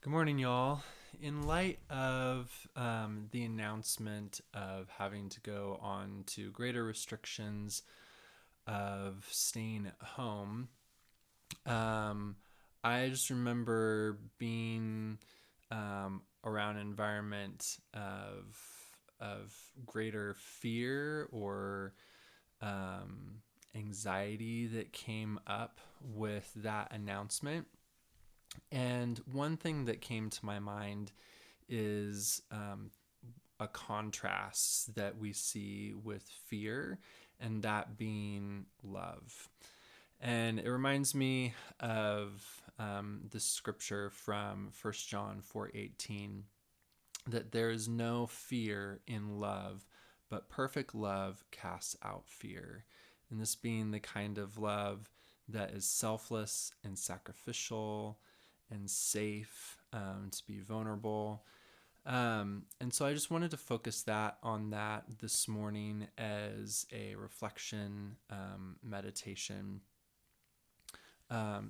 Good morning, y'all. In light of the announcement of having to go on to greater restrictions of staying at home, um, I just remember being around an environment of greater fear or anxiety that came up with that announcement. And one thing that came to my mind is a contrast that we see with fear, and that being love. And it reminds me of the scripture from 1 John 4:18, that there is no fear in love, but perfect love casts out fear. And this being the kind of love that is selfless and sacrificial and safe, to be vulnerable. And so I just wanted to focus that on that this morning as a reflection, meditation.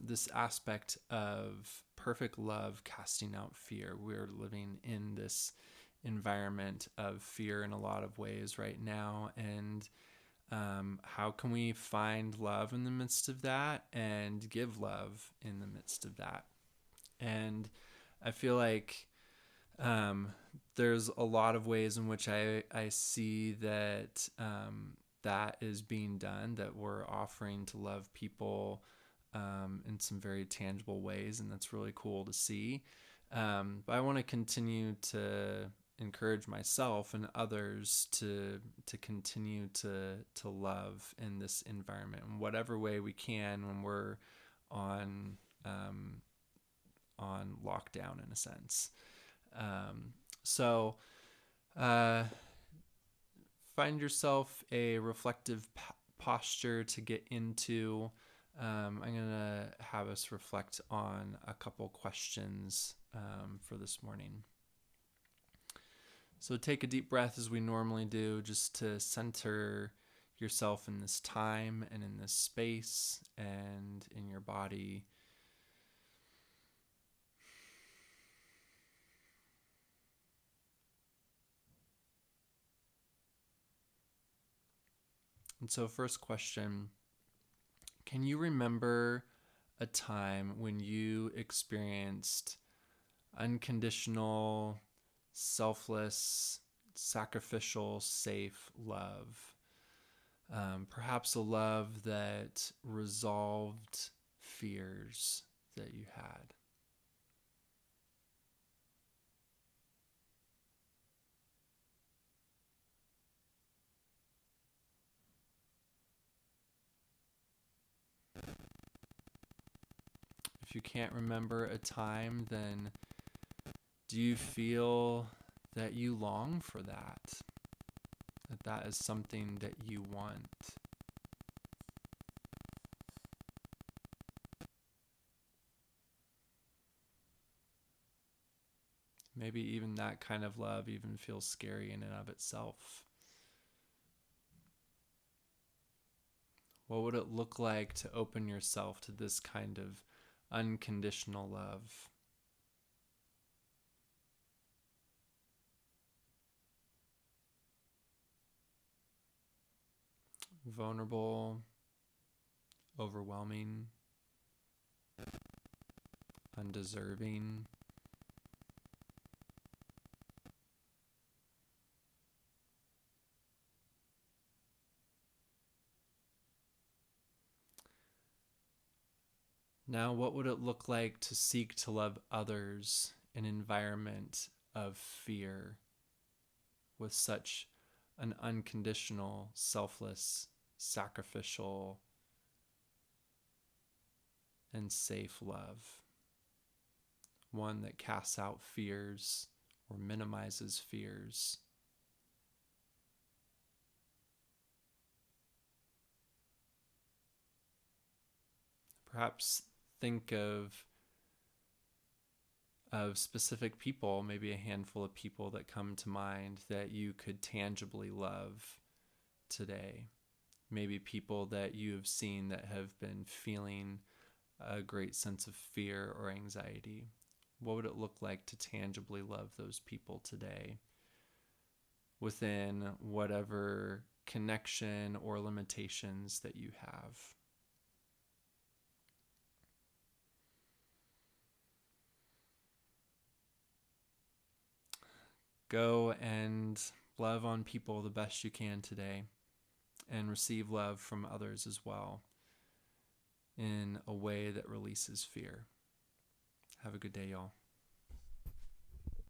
This aspect of perfect love casting out fear. We're living in this environment of fear in a lot of ways right now. And how can we find love in the midst of that and give love in the midst of that? And I feel like there's a lot of ways in which I see that that is being done, that we're offering to love people in some very tangible ways, and that's really cool to see. But I want to continue to encourage myself and others to continue to love in this environment in whatever way we can when we're on on lockdown in a sense. So uh, find yourself a reflective posture to get into. I'm going to have us reflect on a couple questions for this morning. So take a deep breath as we normally do, just to center yourself in this time and in this space and in your body. And so, first question, can you remember a time when you experienced unconditional, selfless, sacrificial, safe love? Perhaps a love that resolved fears that you had. If you can't remember a time, then do you feel that you long for that? That that is something that you want? Maybe even that kind of love even feels scary in and of itself. What would it look like to open yourself to this kind of unconditional love? Vulnerable, overwhelming, undeserving. Now, what would it look like to seek to love others in an environment of fear with such an unconditional, selfless, sacrificial, and safe love? One that casts out fears or minimizes fears. Perhaps think of specific people, maybe a handful of people that come to mind that you could tangibly love today. Maybe people that you have seen that have been feeling a great sense of fear or anxiety. What would it look like to tangibly love those people today within whatever connection or limitations that you have? Go and love on people the best you can today, and receive love from others as well in a way that releases fear. Have a good day, y'all.